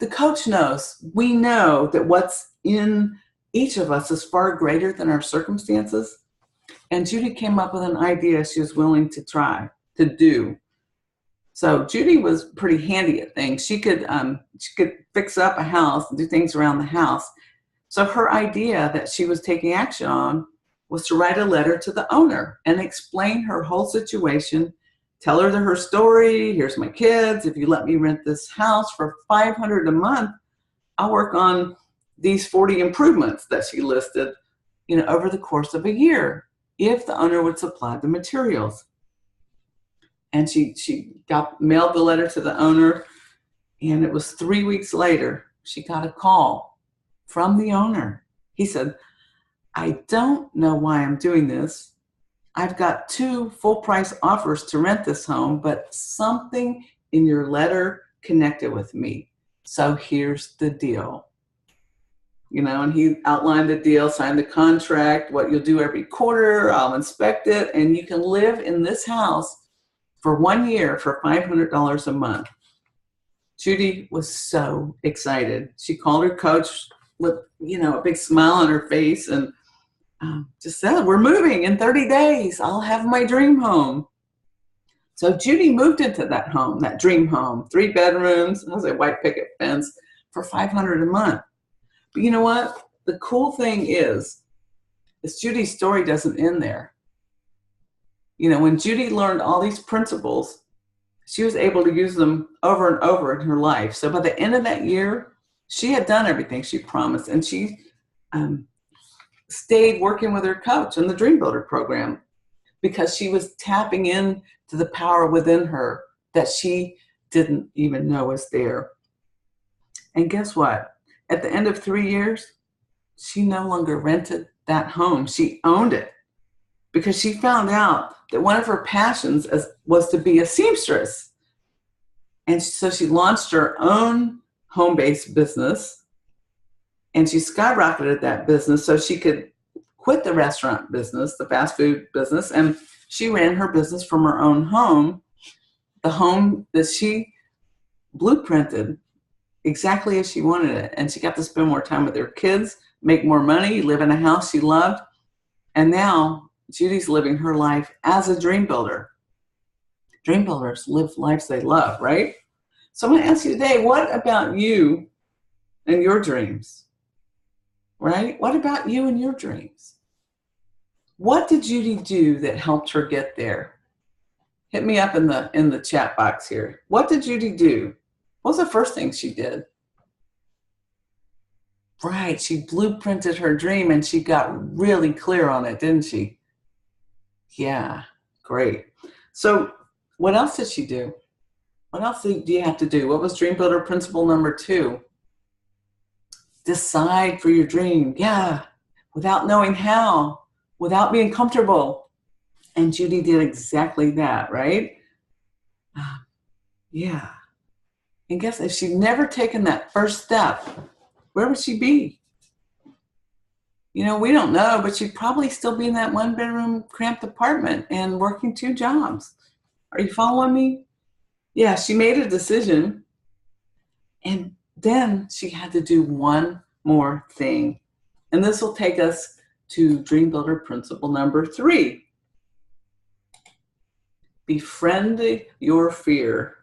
A: the coach knows. We know that what's in each of us is far greater than our circumstances. And Judy came up with an idea she was willing to try to do. So Judy was pretty handy at things. She could fix up a house and do things around the house. So her idea that she was taking action on was to write a letter to the owner and explain her whole situation, tell her her story. Here's my kids. If you let me rent this house for $500 a month, I'll work on these 40 improvements that she listed, over the course of a year, if the owner would supply the materials. And she mailed the letter to the owner, and it was 3 weeks later, she got a call from the owner. He said, I don't know why I'm doing this. I've got 2 full price offers to rent this home, but something in your letter connected with me. So here's the deal. And he outlined the deal, signed the contract, what you'll do every quarter, I'll inspect it, and you can live in this house for 1 year for $500 a month. Judy was so excited. She called her coach with, a big smile on her face and just said, we're moving in 30 days. I'll have my dream home. So Judy moved into that home, that dream home, 3 bedrooms, has a white picket fence for $500 a month. But you know what? The cool thing is Judy's story doesn't end there. When Judy learned all these principles, she was able to use them over and over in her life. So by the end of that year, she had done everything she promised, and she stayed working with her coach in the Dream Builder program because she was tapping in to the power within her that she didn't even know was there. And guess what? At the end of 3 years, she no longer rented that home. She owned it because she found out that one of her passions was to be a seamstress. And so she launched her own home-based business, and she skyrocketed that business so she could quit the restaurant business, the fast food business, and she ran her business from her own home, the home that she blueprinted exactly as she wanted it. And she got to spend more time with her kids, make more money, live in a house she loved. And now Judy's living her life as a dream builder. Dream builders live lives they love, right? So I'm going to ask you today, what about you and your dreams? Right? What about you and your dreams? What did Judy do that helped her get there? Hit me up in the chat box here. What did Judy do? What was the first thing she did? Right, she blueprinted her dream and she got really clear on it, didn't she? Yeah, great. So what else did she do? What else do you have to do? What was Dream Builder principle number 2? Decide for your dream. Yeah, without knowing how, without being comfortable. And Judy did exactly that, right? Yeah. And guess if she'd never taken that first step, where would she be? We don't know, but she'd probably still be in that 1-bedroom cramped apartment and working 2 jobs. Are you following me? Yeah, she made a decision, and then she had to do one more thing. And this will take us to Dream Builder principle number 3. Befriend your fear.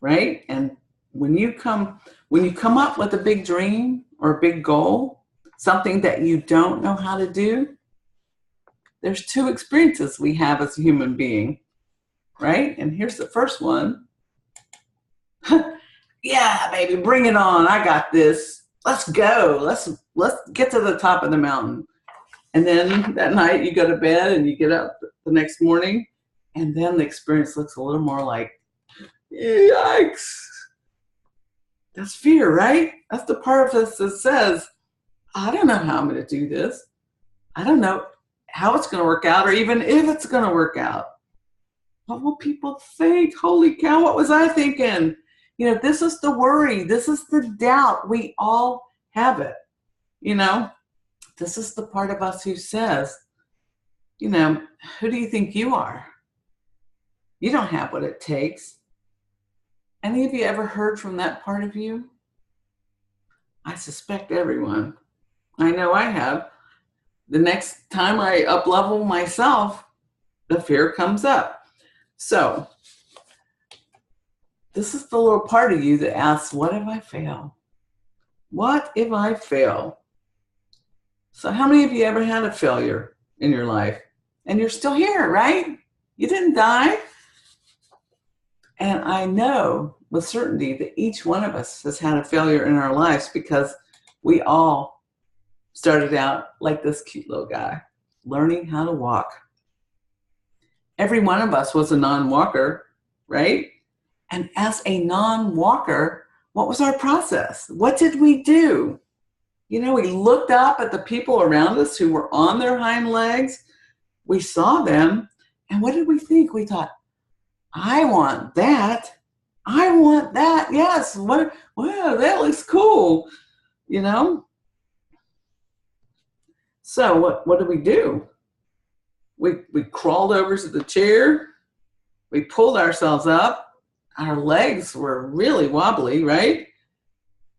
A: Right? And when you come up with a big dream or a big goal, something that you don't know how to do, there's 2 experiences we have as a human being, right? And here's the first one. Yeah, baby, bring it on. I got this. Let's go. Let's get to the top of the mountain. And then that night you go to bed and you get up the next morning, and then the experience looks a little more like, yikes. That's fear, right? That's the part of us that says, I don't know how I'm going to do this. I don't know how it's going to work out or even if it's going to work out. What will people think? Holy cow, what was I thinking? This is the worry. This is the doubt. We all have it. This is the part of us who says, who do you think you are? You don't have what it takes. Any of you ever heard from that part of you? I suspect everyone. I know I have. The next time I up-level myself, the fear comes up. So this is the little part of you that asks, what if I fail? What if I fail? So how many of you ever had a failure in your life? And you're still here, right? You didn't die. And I know with certainty that each one of us has had a failure in our lives because we all started out like this cute little guy, learning how to walk. Every one of us was a non-walker, right? And as a non-walker, what was our process? What did we do? You know, we looked up at the people around us who were on their hind legs. We saw them. And what did we think? We thought, I want that. I want that. Yes. Wow, that looks cool. You know? So what did we do? We crawled over to the chair. We pulled ourselves up. Our legs were really wobbly, right?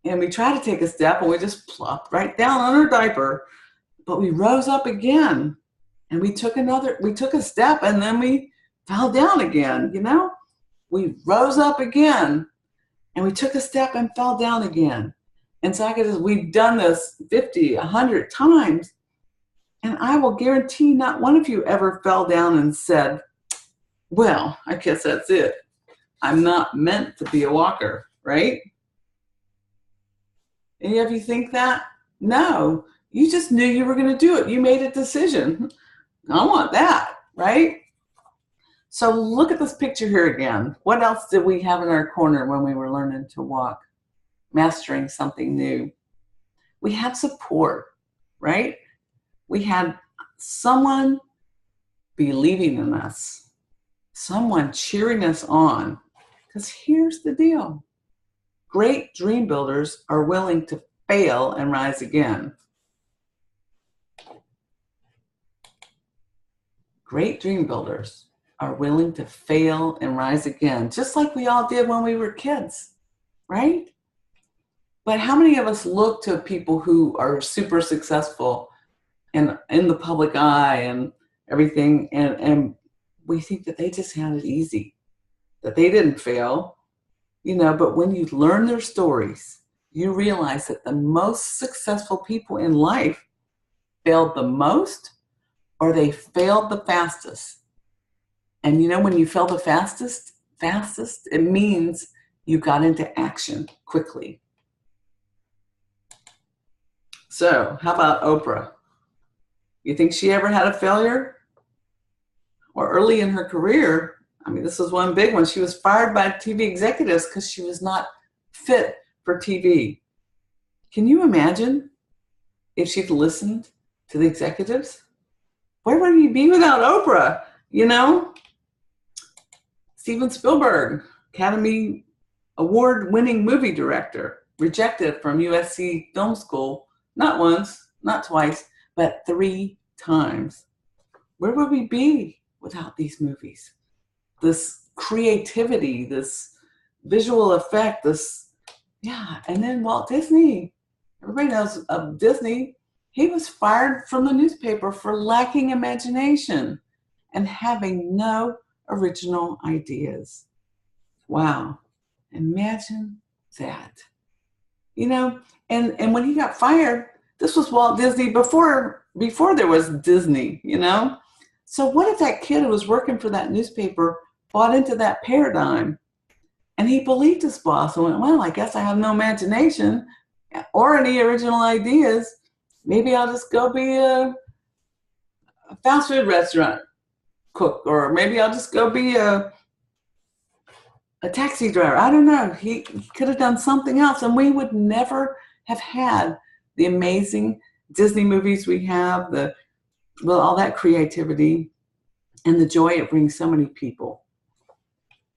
A: And we tried to take a step and we just plopped right down on our diaper. But we rose up again and we took a step and then we fell down again, you know? We rose up again and we took a step and fell down again. And so we've done this 50, 100 times. And I will guarantee not one of you ever fell down and said, well, I guess that's it. I'm not meant to be a walker, right? Any of you think that? No, you just knew you were going to do it. You made a decision. I want that, right? So look at this picture here again. What else did we have in our corner when we were learning to walk, mastering something new? We had support, right? We had someone believing in us, someone cheering us on. Because here's the deal. Great dream builders are willing to fail and rise again. Great dream builders are willing to fail and rise again, just like we all did when we were kids, right? But how many of us look to people who are super successful and in the public eye and everything, and we think that they just had it easy, that they didn't fail, you know? But when you learn their stories, you realize that the most successful people in life failed the most, or they failed the fastest. And you know, when you fail the fastest, it means you got into action quickly. So how about Oprah? You think she ever had a failure? Or early in her career, I mean, this was one big one. She was fired by TV executives because she was not fit for TV. Can you imagine if she'd listened to the executives? Where would we be without Oprah? You know? Steven Spielberg, Academy Award-winning movie director, rejected from USC Film School, not once, not twice, but 3 times. Where would we be without these movies? This creativity, this visual effect, and then Walt Disney. Everybody knows of Disney. He was fired from the newspaper for lacking imagination and having no original ideas. Wow, imagine that. You know, and when he got fired, this was Walt Disney before there was Disney, you know? So what if that kid who was working for that newspaper bought into that paradigm and he believed his boss and went, well, I guess I have no imagination or any original ideas. Maybe I'll just go be a fast food restaurant cook, or maybe I'll just go be a taxi driver. I don't know. He could have done something else, and we would never have had the amazing Disney movies we have, all that creativity and the joy it brings so many people.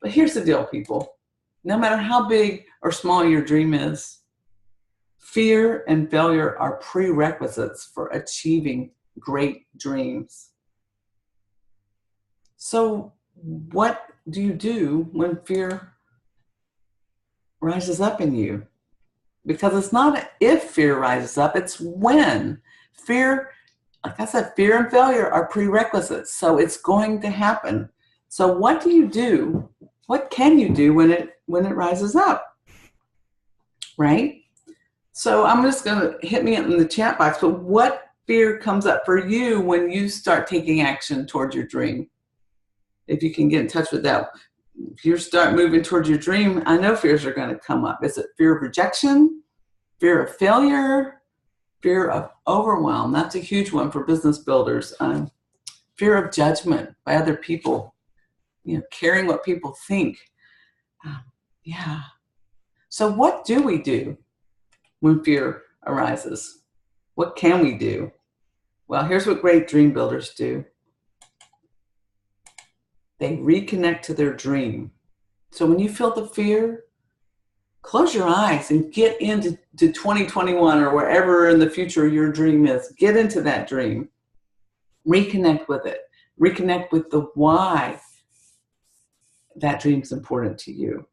A: But here's the deal, people. No matter how big or small your dream is, fear and failure are prerequisites for achieving great dreams. So what do you do when fear rises up in you. Because it's not if fear rises up, it's when. Fear, like I said, fear and failure are prerequisites, so it's going to happen. So what do you do? What can you do when it rises up? Right? So I'm just going to hit me in the chat box, but what fear comes up for you when you start taking action towards your dream? If you can get in touch with that. If you start moving towards your dream, I know fears are going to come up. Is it fear of rejection, fear of failure, fear of overwhelm? That's a huge one for business builders. Fear of judgment by other people, caring what people think. Yeah. So what do we do when fear arises? What can we do? Well, here's what great dream builders do. They reconnect to their dream. So when you feel the fear, close your eyes and get into 2021 or wherever in the future your dream is. Get into that dream. Reconnect with it. Reconnect with the why that dream is important to you.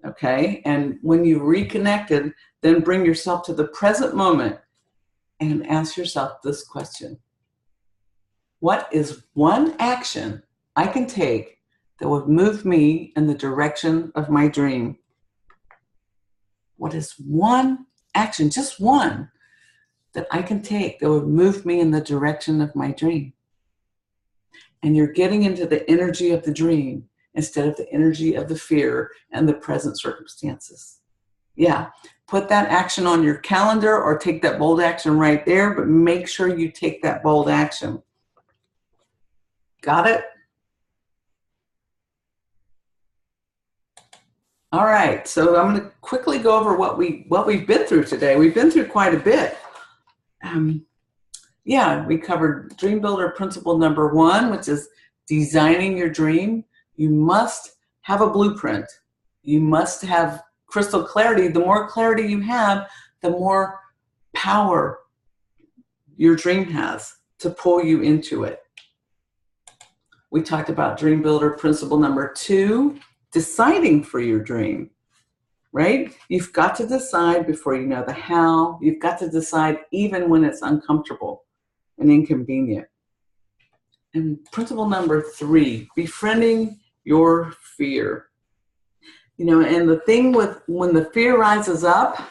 A: Okay? And when you've reconnected, then bring yourself to the present moment and ask yourself this question. What is one action I can take that would move me in the direction of my dream? What is one action, just one, that I can take that would move me in the direction of my dream? And you're getting into the energy of the dream instead of the energy of the fear and the present circumstances. Yeah, put that action on your calendar or take that bold action right there, but make sure you take that bold action. Got it? All right, so I'm going to quickly go over what we've been through today. We've been through quite a bit. We covered Dream Builder principle number 1, which is designing your dream. You must have a blueprint. You must have crystal clarity. The more clarity you have, the more power your dream has to pull you into it. We talked about Dream Builder principle number 2, deciding for your dream, right? You've got to decide before you know the how. You've got to decide even when it's uncomfortable and inconvenient. And principle number 3, befriending your fear. And the thing with when the fear rises up,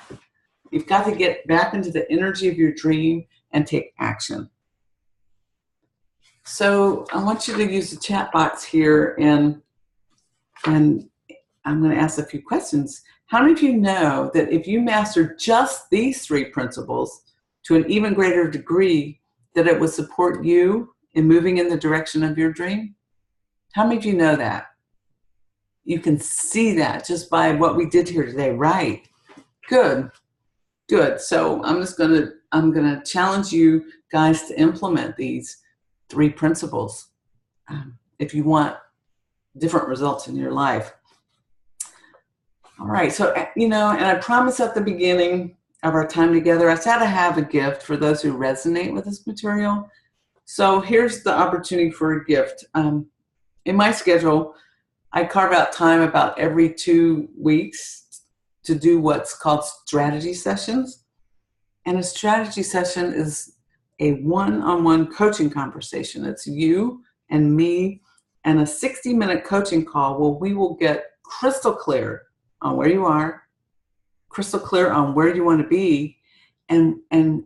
A: you've got to get back into the energy of your dream and take action. So I want you to use the chat box here and I'm going to ask a few questions. How many of you know that if you master just these 3 principles to an even greater degree, that it would support you in moving in the direction of your dream? How many of you know that? You can see that just by what we did here today, right? Good. So I'm going to challenge you guys to implement these 3 principles if you want different results in your life. All right, so, and I promised at the beginning of our time together, I said I have a gift for those who resonate with this material. So here's the opportunity for a gift. In my schedule, I carve out time about every 2 weeks to do what's called strategy sessions. And a strategy session is a one-on-one coaching conversation. It's you and me and a 60-minute coaching call where we will get crystal clear on where you are, crystal clear on where you want to be, and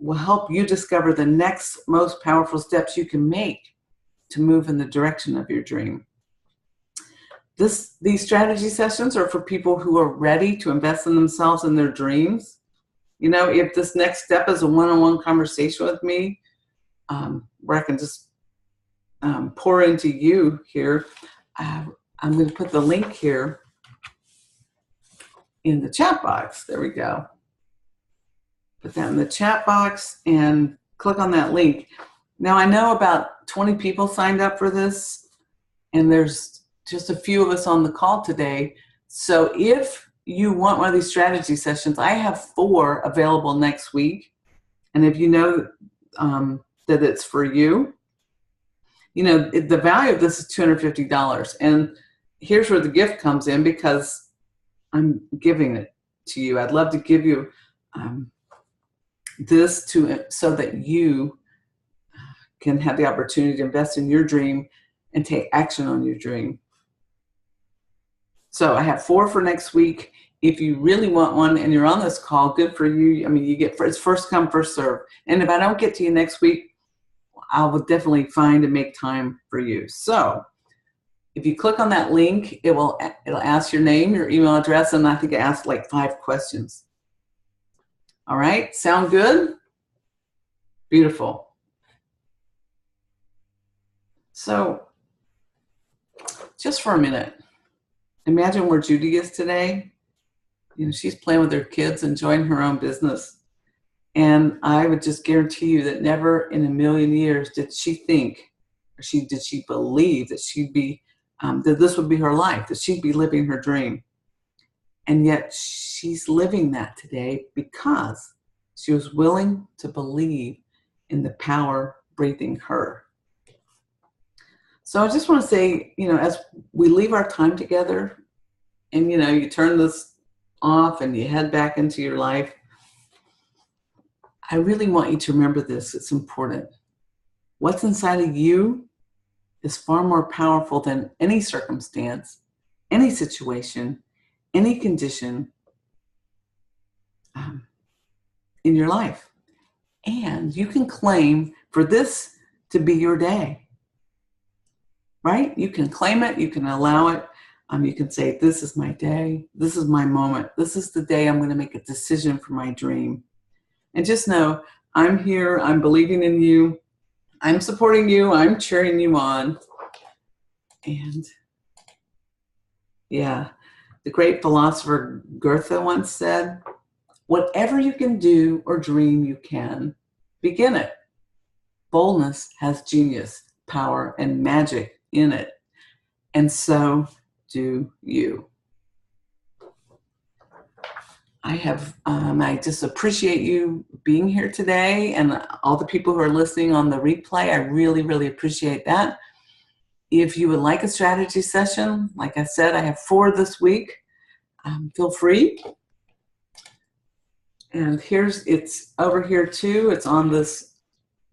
A: will help you discover the next most powerful steps you can make to move in the direction of your dream. These strategy sessions are for people who are ready to invest in themselves and their dreams. If this next step is a one-on-one conversation with me, where I can just pour into you here, I'm going to put the link here in the chat box. There we go. Put that in the chat box and click on that link. Now, I know about 20 people signed up for this, and there's just a few of us on the call today. So if you want one of these strategy sessions, I have 4 available next week. And if you know that it's for you, the value of this is $250. And here's where the gift comes in, because I'm giving it to you. I'd love to give you this so that you can have the opportunity to invest in your dream and take action on your dream. So I have 4 for next week. If you really want one and you're on this call, good for you. I mean, you get it's first come, first serve. And if I don't get to you next week, I will definitely find and make time for you. So if you click on that link, it'll ask your name, your email address, and I think it asks like 5 questions. All right, sound good? Beautiful. So just for a minute, imagine where Judy is today. You know, she's playing with her kids, enjoying her own business. And I would just guarantee you that never in a million years did she think, or did she believe that she'd be, that this would be her life, that she'd be living her dream. And yet she's living that today because she was willing to believe in the power breathing her. So I just want to say, you know, as we leave our time together and, you know, you turn this off and you head back into your life, I really want you to remember this. It's important. What's inside of you is far more powerful than any circumstance, any situation, any condition in your life. And you can claim for this to be your day, right? You can claim it. You can allow it. You can say, this is my day. This is my moment. This is the day I'm going to make a decision for my dream. And just know, I'm here. I'm believing in you. I'm supporting you. I'm cheering you on. And yeah, the great philosopher Goethe once said, whatever you can do or dream, you can. Begin it. Boldness has genius, power, and magic in it. And so do you. I just appreciate you being here today, and all the people who are listening on the replay. I really, really appreciate that. If you would like a strategy session, like I said, I have 4 this week. Feel free. And it's over here too. It's on this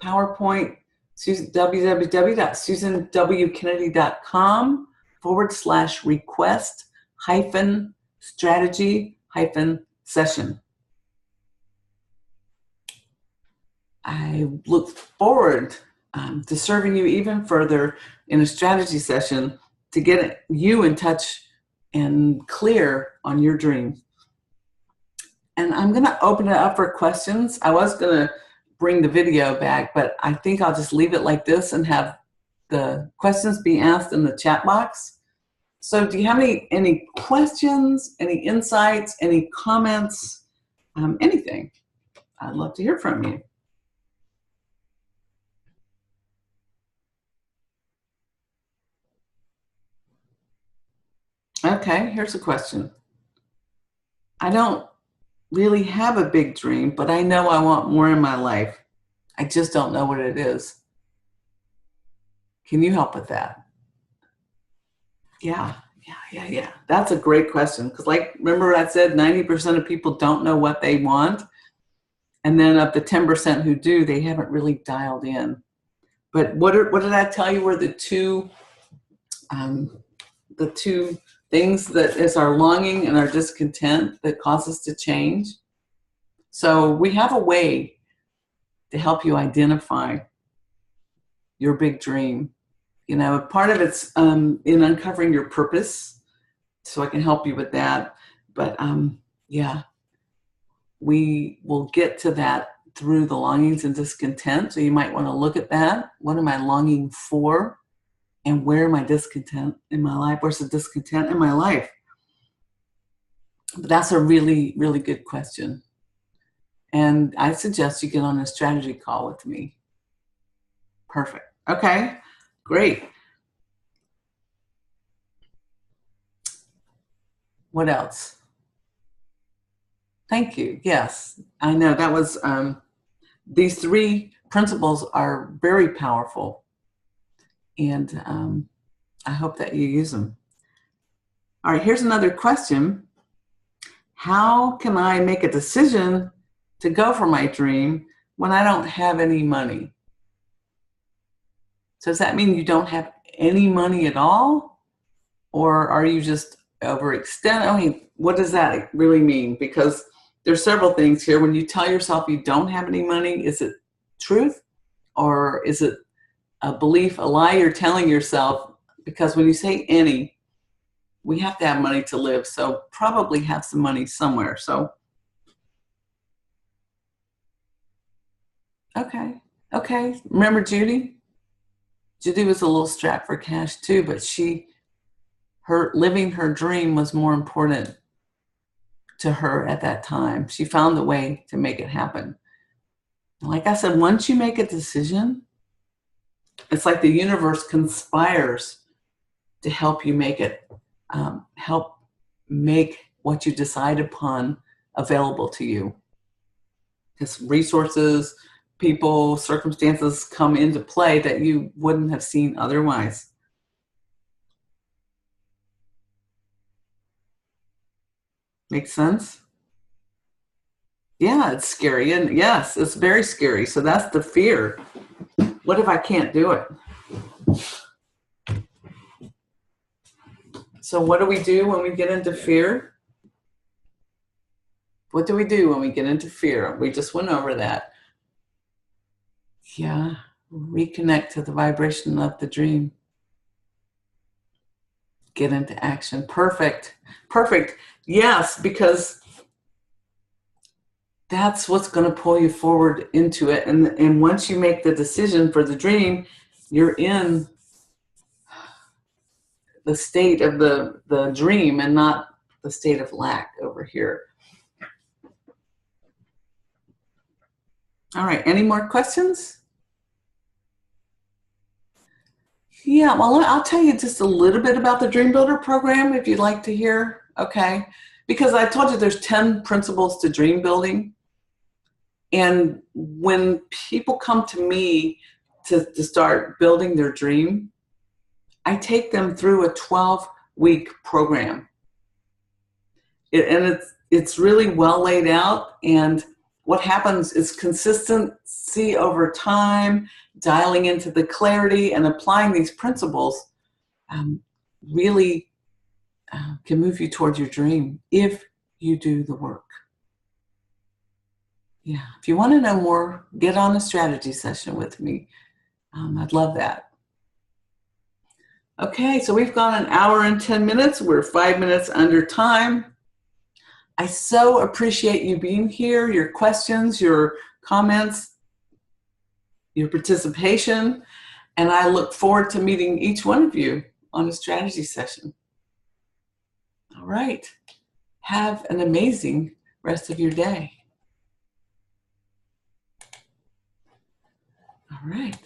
A: PowerPoint, www.susannwkennedy.com/request-strategy-session. I look forward to serving you even further in a strategy session to get you in touch and clear on your dream. And I'm going to open it up for questions. I was going to bring the video back, but I think I'll just leave it like this and have the questions be asked in the chat box. So do you have any questions, any insights, any comments, anything? I'd love to hear from you. Okay, here's a question. I don't really have a big dream, but I know I want more in my life. I just don't know what it is. Can you help with that? Yeah. That's a great question. Because remember I said 90% of people don't know what they want. And then of the 10% who do, they haven't really dialed in. But what did I tell you were the two things that is our longing and our discontent that cause us to change? So we have a way to help you identify your big dream. You know, part of it's in uncovering your purpose, so I can help you with that. But yeah, we will get to that through the longings and discontent. So you might want to look at that. What am I longing for? And where am I discontent in my life? Where's the discontent in my life? But that's a really, really good question. And I suggest you get on a strategy call with me. Perfect. Okay, great. What else? Thank you. Yes, I know that was, these 3 principles are very powerful. And I hope that you use them. All right, here's another question. how can I make a decision to go for my dream when I don't have any money? So does that mean you don't have any money at all? Or are you just overextended? I mean, what does that really mean? Because there's several things here. When you tell yourself you don't have any money, is it truth? Or is it a belief, a lie you're telling yourself? Because when you say any, we have to have money to live. So probably have some money somewhere. So, okay. Remember Judy? Judy was a little strapped for cash too, but her living her dream was more important to her at that time. She found a way to make it happen. Like I said, once you make a decision, it's like the universe conspires to help you make it, help make what you decide upon available to you. Because resources, people, circumstances come into play that you wouldn't have seen otherwise. Make sense? Yeah, it's scary. And yes, it's very scary. So that's the fear. What if I can't do it? So what do we do when we get into fear? What do we do when we get into fear? We just went over that. Yeah, reconnect to the vibration of the dream. Get into action. Perfect. Yes, because that's what's going to pull you forward into it. And once you make the decision for the dream, you're in the state of the dream and not the state of lack over here. All right, any more questions? Yeah, well, I'll tell you just a little bit about the Dream Builder program if you'd like to hear, okay? Because I told you there's 10 principles to dream building. And when people come to me to start building their dream, I take them through a 12-week program. It's really well laid out, and what happens is consistency over time, dialing into the clarity and applying these principles really can move you towards your dream if you do the work. Yeah, if you want to know more, get on a strategy session with me. I'd love that. Okay, so we've gone 1 hour and 10 minutes. We're 5 minutes under time. I so appreciate you being here, your questions, your comments, your participation, and I look forward to meeting each one of you on a strategy session. All right, have an amazing rest of your day. All right.